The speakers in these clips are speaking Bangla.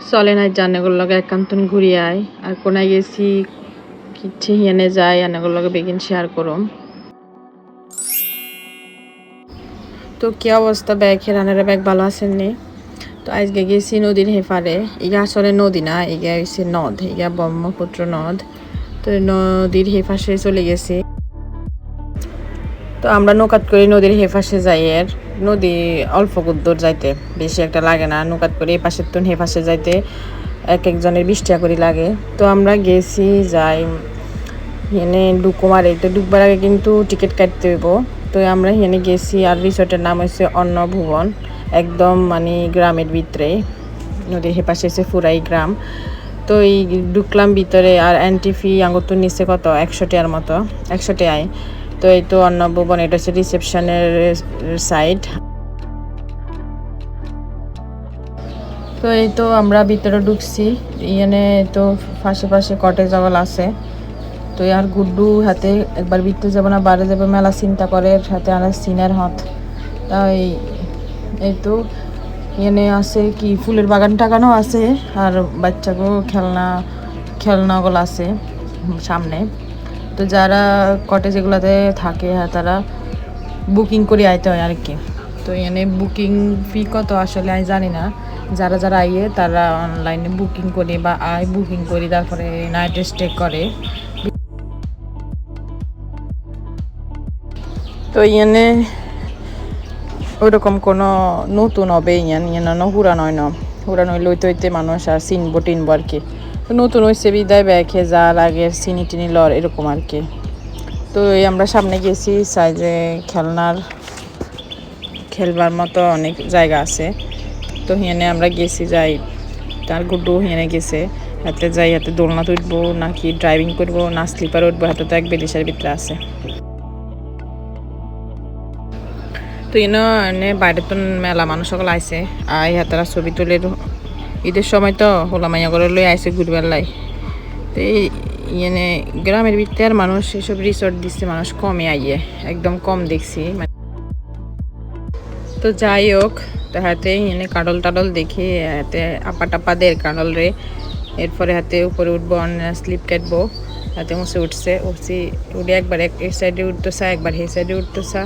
চলে নাই জানেগুলো লগে একান্তন ঘুরি আয় আর কোনায় গেছি কিচ্ছে হিয়ানে যায় আনেগুলো লগে বেগিন শেয়ার করম। তো কি অবস্থা ব্যাগ হেরানের ব্যাগ ভালো আছেন নি? তো আজকে গেছি নদীর হেফারে, ইগা আসলে নদী না, ইগা হচ্ছে নদ, ইগা ব্রহ্মপুত্র নদ। তো নদীর হেফাসে চলে গেছি। তো আমরা নৌকাত করে নদীর হেফাসে যাই। এর নদী অল্প দূর যাইতে, বেশি একটা লাগে না। নৌকাত করে এই পাশের তো হেফাসে যাইতে এক একজনের 20 টাকা করে লাগে। তো আমরা গেছি যাই এনে ডুকো মারে, তো ডুববার আগে কিন্তু টিকিট কাটতে হইব। তো আমরা এখানে গেছি আর রিসোর্টের নাম হচ্ছে অন্ন ভুবন, একদম মানে গ্রামের ভিতরে, নদীর হেপাশে এসে ফুরাই গ্রাম। তো এই ঢুকলাম ভিতরে আর এন্ট্রি ফি আঙ্গুর নিচে কত 100 টাকার মতো, 100 টাকায়। তো এই তো অন্ন ভুবন, এটা হচ্ছে রিসেপশনের সাইড। তো এই তো আমরা ভিতরে ঢুকছি, এখানে তো পাশে পাশে কটেজ জগল আছে। তো আর গুড্ডু হাতে একবার ভিতরে যাবো না বাইরে যাবো মেলা চিন্তা করে হাতে আর সিনের হাত। তাই এই তো এনে আছে কি ফুলের বাগান টাগানো আছে আর বাচ্চাগো খেলনাগুলো আছে সামনে। তো যারা কটেজ এগুলোতে থাকে তারা বুকিং করে আইতে হয় আর কি। তো এনে বুকিং ফি কত আসলে আমি জানি না, যারা যারা আইয়ে তারা অনলাইনে বুকিং করে বা বুকিং করি তারপরে নাইট স্টে করে। তো ইয়ানে ওইরকম কোনো নতুন হবে ইয়ান হুরান হয় না, হুরান হইলে হইতে হইতে মানুষ আর চিনবো টিনবো আর কি। তো নতুন হয়েছে বিদায় ব্যাখে যা লাগে চিনি টিনি লর এরকম আর কি। তো এই আমরা সামনে গেছি সাইজে খেলবার মতো অনেক জায়গা আছে। তো হিয়ানে আমরা গেছি যাই, তার গুড্ডু হিয়ানে গেছে, হাতে যাই হাতে দোলনা উঠবো নাকি ড্রাইভিং করবো না স্লিপার উঠবো, হাতে তো এক বেলিশের ভিতরে আছে। তো এনে বাইরে তো মেলা মানুষ সকল আইসে আই হাতারা ছবি তুলে। ঈদের সময় তো হোলা মাইয়া করে লই আইসে ঘুরবেলাই। তো এই এনে গ্রামের ভিতরে আর মানুষ এসব রিসোর্ট দিচ্ছে মানুষ কমে আইয়ে, একদম কম দেখছি। তো যাই হোক, তো হাতে এনে কাডল টাডল দেখি হাতে আপা টাপা দের কাডল রে। এরপরে হাতে উপরে উঠবো, স্লিপ কাটবো, হাতে মুছে উঠছি উঠে একবার এই সাইডে উঠতেছা একবার এই সাইডে উঠতেছা।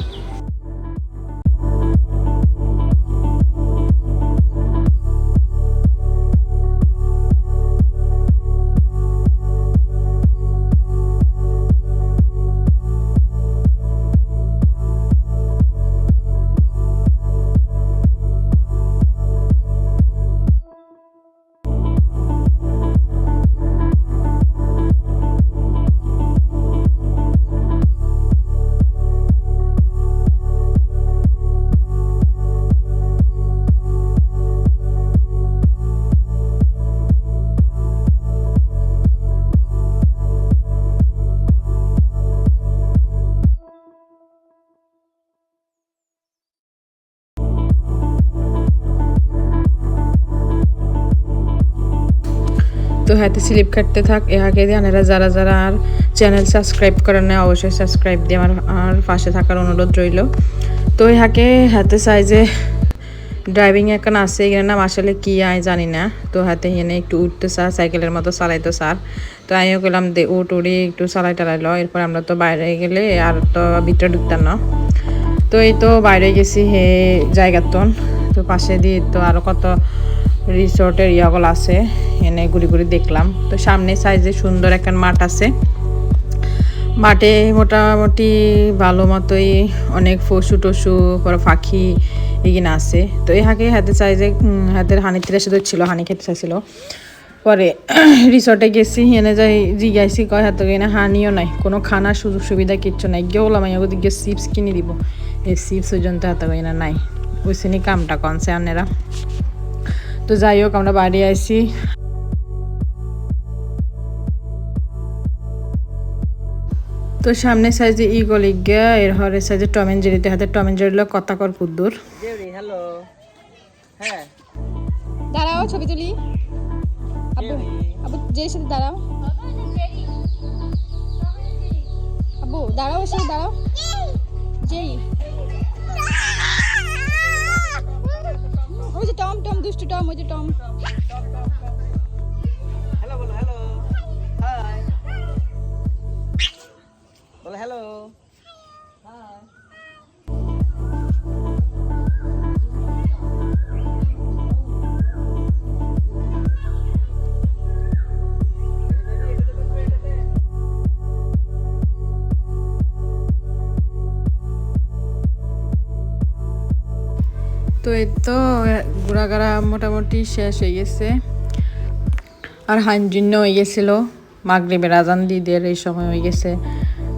তো হাতে স্লিপ কাটতে থাক এ আগে দিয়ে আনারা যারা যারা আর চ্যানেল সাবস্ক্রাইব করেন না অবশ্যই সাবস্ক্রাইব দিয়ে আমার পাশে থাকার অনুরোধ রইল। তো এই হাতে সাইজে ড্রাইভিং এখন আছে, এখানে নাম আসলে কি আয় জানি না। তো হাতে এনে একটু উঠতে সাইকেলের মতো চালাইতো স্যার। তো আমিও গেলাম দে উড়ি একটু চালাই টালাইলো। এরপর আমরা তো বাইরে গেলে আর তো ভিতরে ঢুকতাম না। তো এই তো বাইরে গেছি হে জায়গাতন। তো পাশে দিয়ে তো আরো কত রিসোর্টের ইয়াগুলো আছে, এনে ঘুরি ঘুরি দেখলাম। তো সামনে সাইজে সুন্দর একটা মাঠ আছে, মাঠে মোটামুটি ভালো মতোই অনেক পশু টসু পরে পাখি এগিয়ে আছে। তো এই হাতে সাইজে হাতের হানি তিরাশে ছিল, হানি খেতে চাইছিল। পরে রিসোর্টে গেছি, এনে যাই জিগাইছি কয় হাতে এনে হানিও নাই, কোনো খানার সুযোগ সুবিধা কিচ্ছু নাই। গিয়ে বললাম ওদের গিয়ে চিপস কিনে দিব, এই চিপস পর্যন্ত হাতে এনে নাই, বুঝছিনি কামটা কনছে আনেরা। তো যাই হোক আমরা বাড়ি আইছি। তো সামনে সাইজে ইগল ইগা এর হরে সাইজে টম এন্ড জেরিতে হাতে টম এন্ড জেরি কথা কর কুদ্দুর। হ্যালো, হ্যাঁ দাঁড়াও ছবি তুলি। আব্বু আব্বু জেরির সাথে দাঁড়াও, আব্বু দাঁড়াও, এর সাথে দাঁড়াও। জেরি ওই যে টম দুষ্টু টম, ওই যে টম। এই তো ঘোরাঘোরা মোটামুটি শেষ হয়ে গেছে আর হাঞ্জিন্য হয়ে গেছিল মাগরিবের আজান দিদের এই সময় হয়ে গেছে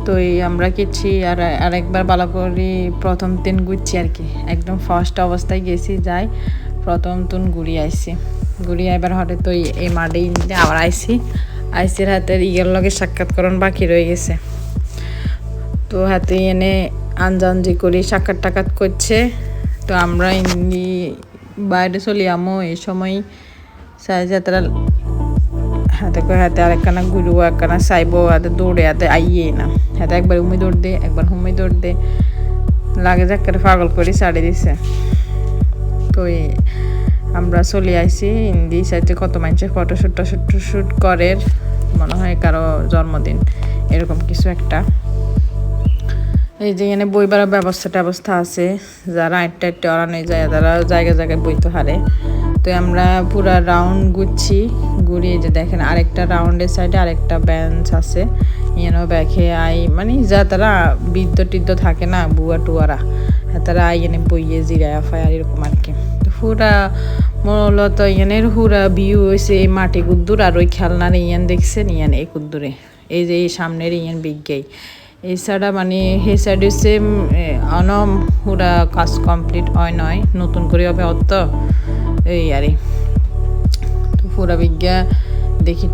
তো এই আমরা গেছি আর আরেকবার ভালো করে প্রথম দিন ঘুরছি আর কি একদম ফার্স্ট অবস্থায় গেছি যাই প্রথম দিন ঘুরিয়ে আইছি ঘুরিয়ে এবার হঠাৎ তো এই মাঠে আবার আইসির হাতের ইয়ের লগে সাক্ষাৎকরণ বাকি রয়ে গেছে তো হাতে এনে আনজানজি করি সাক্ষাৎ করছে তো আমরা ইন্দি বাইরে চলে আমো এই সময় সাইজাতরা হাতে করে হাতে আরেকখানা গুরু একখানা চাইবো হাতে দৌড়ে হাতে আইয়ে না হাতে একবার হুমি দৌড় দে একবার হুমি দৌড় দে লাগে যাক করে পাগল করে ছাড়ে দিছে তো আমরা চলে আইছি ইন্দি সাইডে কত মানুষের ফটোশ্যুট করে মনে হয় কারো জন্মদিন এরকম কিছু একটা এই যে এখানে বই বাড়ার ব্যবস্থা আছে যারা আটটা অরানো যায় তারা জায়গায় বইতে হারে তো আমরা পুরা রাউন্ড ঘুরিয়ে যে দেখেন আরেকটা রাউন্ডের সাইডে আরেকটা বেঞ্চ আছে এখানেও ব্যাখে মানে যা তারা বৃদ্ধ থাকে না বুয়া টুয়ারা তারা এখানে বইয়ে জিরায় ফায় আর এরকম আর কি তো পুরা মূলত এখানের পুরা ভিউ হয়েছে এই মাটি কুদ্দুর আর ওই খেলনার ইয়ান দেখছেন ইয়ান এই কুদ্দুরে এই যে এই সামনের ইয়ান বিজ্ঞাই এই সাইডা মানে সেই সাইড হচ্ছে অনম পুরা কাজ কমপ্লিট হয় নয় নতুন করে হবে অত এই আরে তো পুরা বিজ্ঞা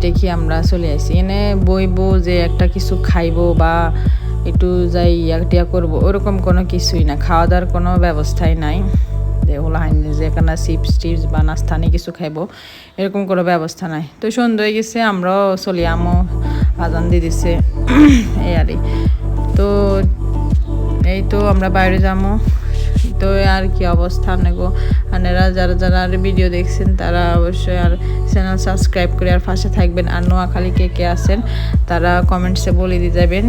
দেখি আমরা চলে আসি এনে বইবো যে একটা কিছু খাইবো বা একটু যাই টিয়া করবো ওরকম কোনো কিছুই না খাওয়া দাওয়ার কোনো ব্যবস্থাই নাই যে ওলা হাইনি যে এখানে চিপস বা নাস্তানি কিছু খাইবো এরকম কোনো ব্যবস্থা নাই তো সন্ধ্যা হয়ে গেছে আমরাও চলে আমো আজান দিয়ে দিছে এই আরে তো এই তো আমরা বাইরে যাবো তো আর কি অবস্থা আপনারা যারা আর ভিডিও দেখছেন তারা অবশ্যই আর চ্যানেল সাবস্ক্রাইব করে আর পাশে থাকবেন আর নোয়াখালী কে আছেন তারা কমেন্টসে বলে দিয়ে যাবেন